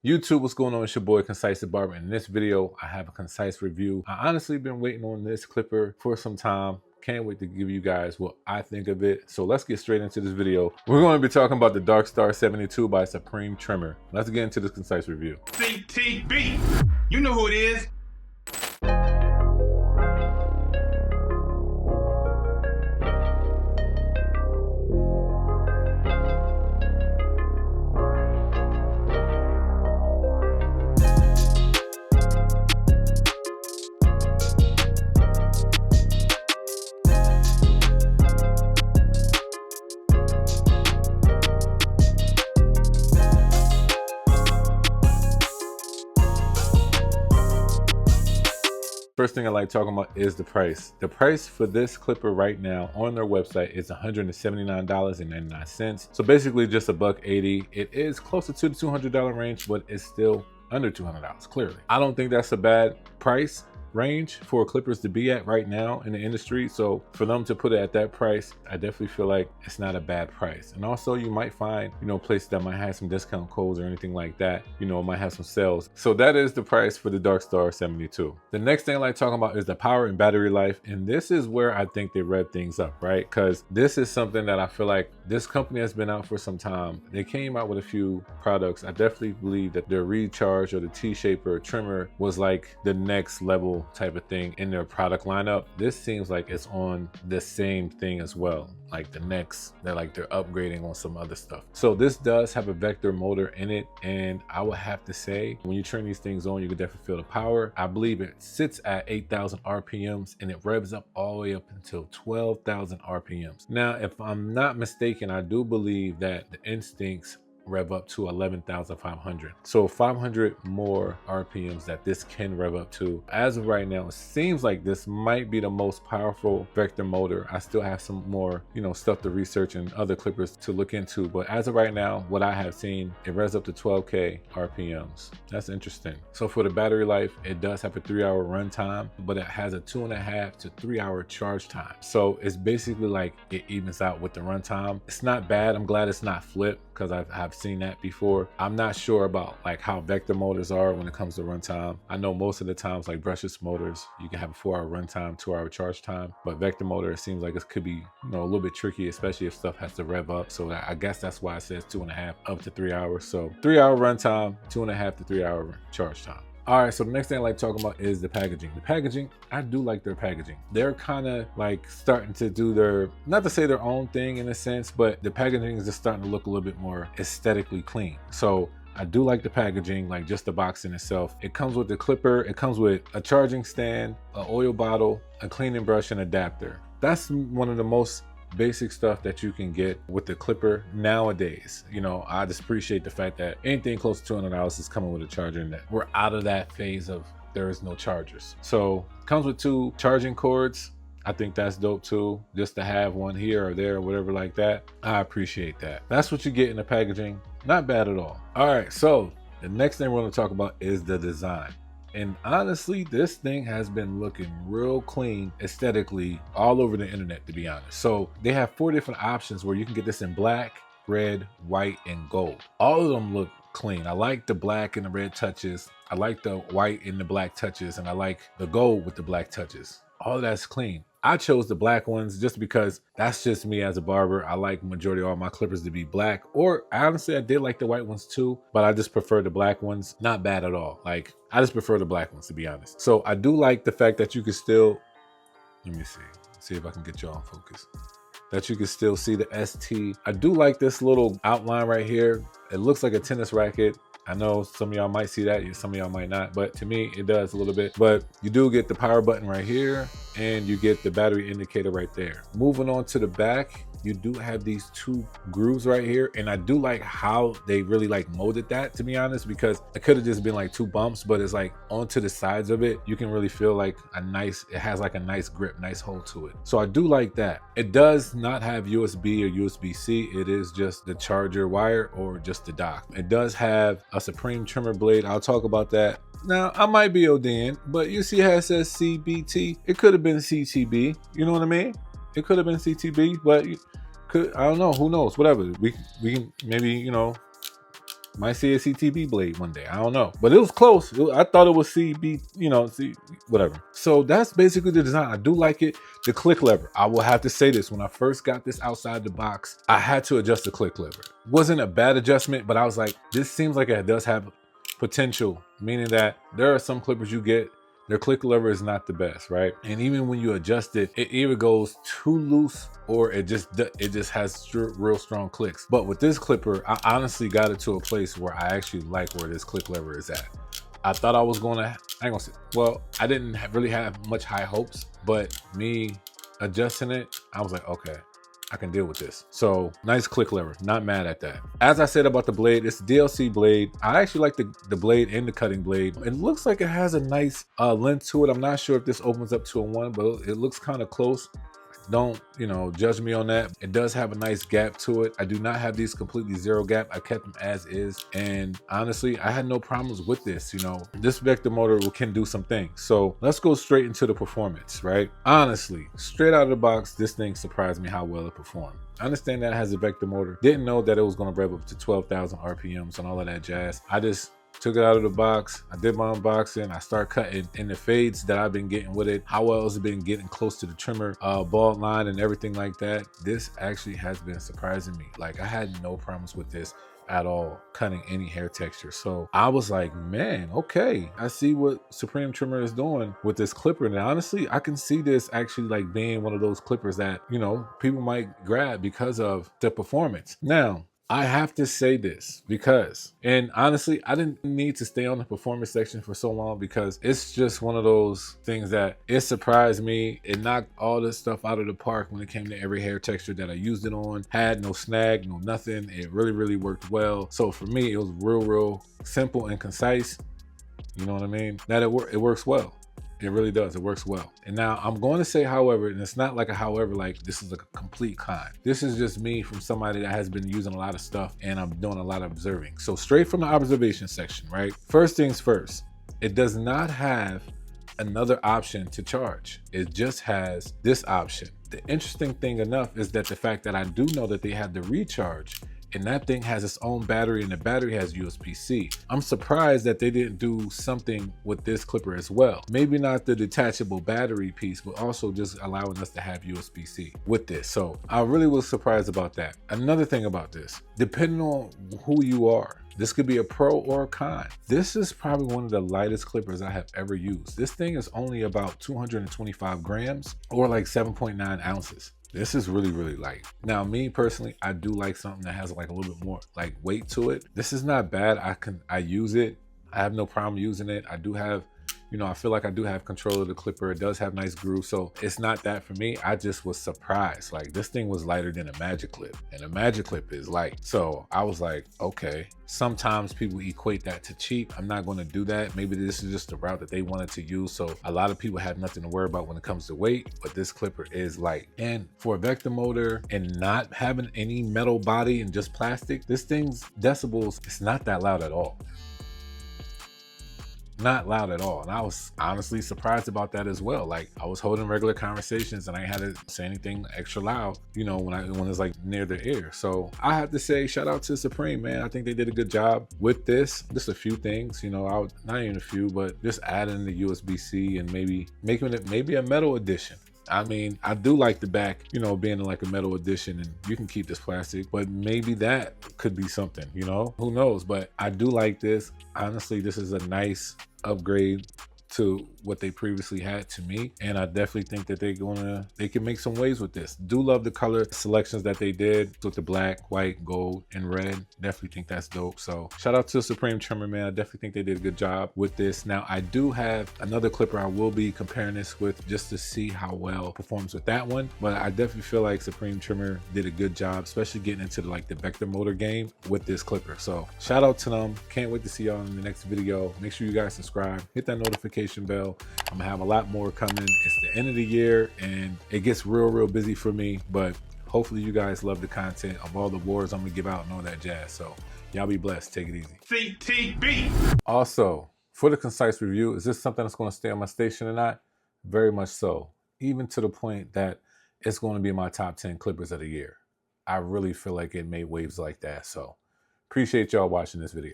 YouTube, what's going on? It's your boy Concise the Barber. In this video, I have a concise review. I honestly been waiting on this clipper for some time. Can't wait to give you guys what I think of it. So let's get straight into this video. We're going to be talking about the DarkStar 72 by Supreme Trimmer. Let's get into this concise review. CTB, you know who it is. First thing I like talking about is the price. The price for this clipper right now on their website is $179.99. So basically just $180. It is closer to the $200 range, but it's still under $200, clearly. I don't think that's a bad price range for clippers to be at right now in the industry. So for them to put it at that price, I definitely feel like it's not a bad price. And also you might find, places that might have some discount codes or anything like that, it might have some sales. So that is the price for the DarkStar 72. The next thing I like talking about is the power and battery life. And this is where I think they rev things up, right? Because this is something that I feel like this company has been out for some time. They came out with a few products. I definitely believe that their recharge or the T-shaper trimmer was like the next level type of thing in their product lineup. This seems like it's on the same thing as well, like the next, they're upgrading on some other stuff. So this does have a vector motor in it, and I would have to say when you turn these things on, you can definitely feel the power. I believe it sits at 8,000 RPMs and it revs up all the way up until 12,000 RPMs. Now, if I'm not mistaken, I do believe that the Instincts rev up to 11,500. So 500 more RPMs that this can rev up to. As of right now, it seems like this might be the most powerful vector motor. I still have some more, stuff to research and other clippers to look into. But as of right now, what I have seen, it revs up to 12K RPMs. That's interesting. So for the battery life, it does have a 3-hour runtime, but it has a 2.5 to 3-hour charge time. So it's basically like it evens out with the runtime. It's not bad. I'm glad it's not flipped, because I've seen that before. I'm not sure about like how vector motors are when it comes to runtime. I know most of the times like brushless motors, you can have a 4-hour runtime, 2-hour charge time, but vector motor, it seems like it could be a little bit tricky, especially if stuff has to rev up. So I guess that's why it says 2.5 up to 3 hours. So 3-hour runtime, 2.5 to 3-hour charge time. All right, so the next thing I like talking about is the packaging. The packaging, I do like their packaging. They're kind of like starting to do their, not to say their own thing in a sense, but the packaging is just starting to look a little bit more aesthetically clean. So I do like the packaging, like just the box in itself. It comes with the clipper, it comes with a charging stand, an oil bottle, a cleaning brush, and adapter. That's one of the most basic stuff that you can get with the clipper nowadays. I just appreciate the fact that anything close to $200 is coming with a charger, and that we're out of that phase of there is no chargers. So it comes with 2 charging cords. I think that's dope too, just to have one here or there or whatever like that. I appreciate that. That's what you get in the packaging. Not bad at all. All right, so the next thing we're going to talk about is the design. And honestly, this thing has been looking real clean aesthetically all over the internet, to be honest. So they have 4 different options where you can get this in black, red, white, and gold. All of them look clean. I like the black and the red touches. I like the white and the black touches, and I like the gold with the black touches. All that's clean. I chose the black ones just because that's just me as a barber. I like majority of all my clippers to be black, or honestly, I did like the white ones too, but I just prefer the black ones. Not bad at all. Like, I just prefer the black ones, to be honest. So I do like the fact that you can still, let me see if I can get you on focus, that you can still see the ST. I do like this little outline right here. It looks like a tennis racket. I know some of y'all might see that, some of y'all might not, but to me, it does a little bit. But you do get the power button right here, and you get the battery indicator right there. Moving on to the back, you do have these 2 grooves right here, and I do like how they really molded that, to be honest, because it could have just been like 2 bumps, but it's like onto the sides of it, you can really feel like it has like a nice grip, nice hold to it. So I do like that. It does not have USB or USB-C. It is just the charger wire or just the dock. It does have a Supreme trimmer blade. I'll talk about that. Now, I might be ODing, but you see how it says CBT? It could have been CTB. You know what I mean? It could have been CTB, but I don't know. Who knows? Whatever. We can maybe, Might see a CTB blade one day. I don't know, but it was close. I thought it was CB, you know, C, whatever. So that's basically the design. I do like it. The click lever. I will have to say this: when I first got this outside the box, I had to adjust the click lever. Wasn't a bad adjustment, but I was like, this seems like it does have potential, meaning that there are some clippers you get, their click lever is not the best, right? And even when you adjust it, it either goes too loose or it just has real strong clicks. But with this clipper, I honestly got it to a place where I actually like where this click lever is at. I thought I was gonna, I ain't gonna say, well, I didn't really have much high hopes, but me adjusting it, I was like, okay, I can deal with this. So nice click lever, not mad at that. As I said about the blade, it's a DLC blade. I actually like the blade and the cutting blade. It looks like it has a nice length to it. I'm not sure if this opens up to a 1, but it looks kind of close. Don't, you know, judge me on that. It does have a nice gap to it. I do not have these completely zero gap. I kept them as is. And honestly, I had no problems with this. You know, this vector motor can do some things. So let's go straight into the performance, right? Honestly, straight out of the box, this thing surprised me how well it performed. I understand that it has a vector motor. Didn't know that it was going to rev up to 12,000 RPMs and all of that jazz. I just took it out of the box. I did my unboxing. I started cutting in the fades that I've been getting with it. How well has it been getting close to the trimmer bald line and everything like that? This actually has been surprising me. Like, I had no problems with this at all, cutting any hair texture. So I was like, man, okay, I see what Supreme Trimmer is doing with this clipper. And honestly, I can see this actually like being one of those clippers that, you know, people might grab because of the performance. Now, I have to say this because, and honestly, I didn't need to stay on the performance section for so long because it's just one of those things that it surprised me. It knocked all this stuff out of the park when it came to every hair texture that I used it on. Had no snag, no nothing. It really, really worked well. So for me, it was real simple and concise. You know what I mean? That it works well. It really does. It works well. And now I'm going to say, however, and it's not like a however, like this is a complete con. This is just me from somebody that has been using a lot of stuff and I'm doing a lot of observing. So straight from the observation section, right? First things first, it does not have another option to charge. It just has this option. The interesting thing enough is that the fact that I do know that they have the recharge, and that thing has its own battery and the battery has USB-C. I'm surprised that they didn't do something with this clipper as well. Maybe not the detachable battery piece, but also just allowing us to have USB-C with this. So I really was surprised about that. Another thing about this, depending on who you are, this could be a pro or a con. This is probably one of the lightest clippers I have ever used. This thing is only about 225 grams or like 7.9 ounces. This is really, really light. Now, me personally, I do like something that has like a little bit more like weight to it. This is not bad. I use it. I have no problem using it. I do have, you know, I feel like I do have control of the clipper. It does have nice grooves, so it's not that for me. I just was surprised. Like, this thing was lighter than a Magic Clip, and a Magic Clip is light. So I was like, okay. Sometimes people equate that to cheap. I'm not going to do that. Maybe this is just the route that they wanted to use. So a lot of people have nothing to worry about when it comes to weight, but this clipper is light. And for a vector motor and not having any metal body and just plastic, this thing's decibels, it's not that loud at all. Not loud at all. And I was honestly surprised about that as well. Like, I was holding regular conversations and I had to say anything extra loud, you know, when it's like near the ear. So I have to say, shout out to Supreme, man. I think they did a good job with this. Just a few things, you know, not even a few, but just adding the USB-C and maybe making it maybe a metal edition. I mean, I do like the back, you know, being like a metal edition, and you can keep this plastic, but maybe that could be something, you know, who knows? But I do like this. Honestly, this is a nice upgrade to what they previously had to me, and I definitely think that they can make some waves with this. Do love the color selections that they did with the black, white, gold, and red. Definitely think that's dope. So shout out to Supreme Trimmer, man. I definitely think they did a good job with this. Now, I do have another clipper I will be comparing this with just to see how well it performs with that one, but I definitely feel like Supreme Trimmer did a good job, especially getting into the vector motor game with this clipper. So shout out to them. Can't wait to see y'all in the next video. Make sure you guys subscribe, hit that notification bell. I'm gonna have a lot more coming. It's the end of the year and it gets real busy for me, but hopefully you guys love the content of all the awards I'm gonna give out and all that jazz. So y'all be blessed. Take it easy. CTB. Also, for the concise review, is this something that's going to stay on my station or not? Very much so. Even to the point that it's going to be my top 10 clippers of the year. I really feel like it made waves like that. So Appreciate y'all watching this video.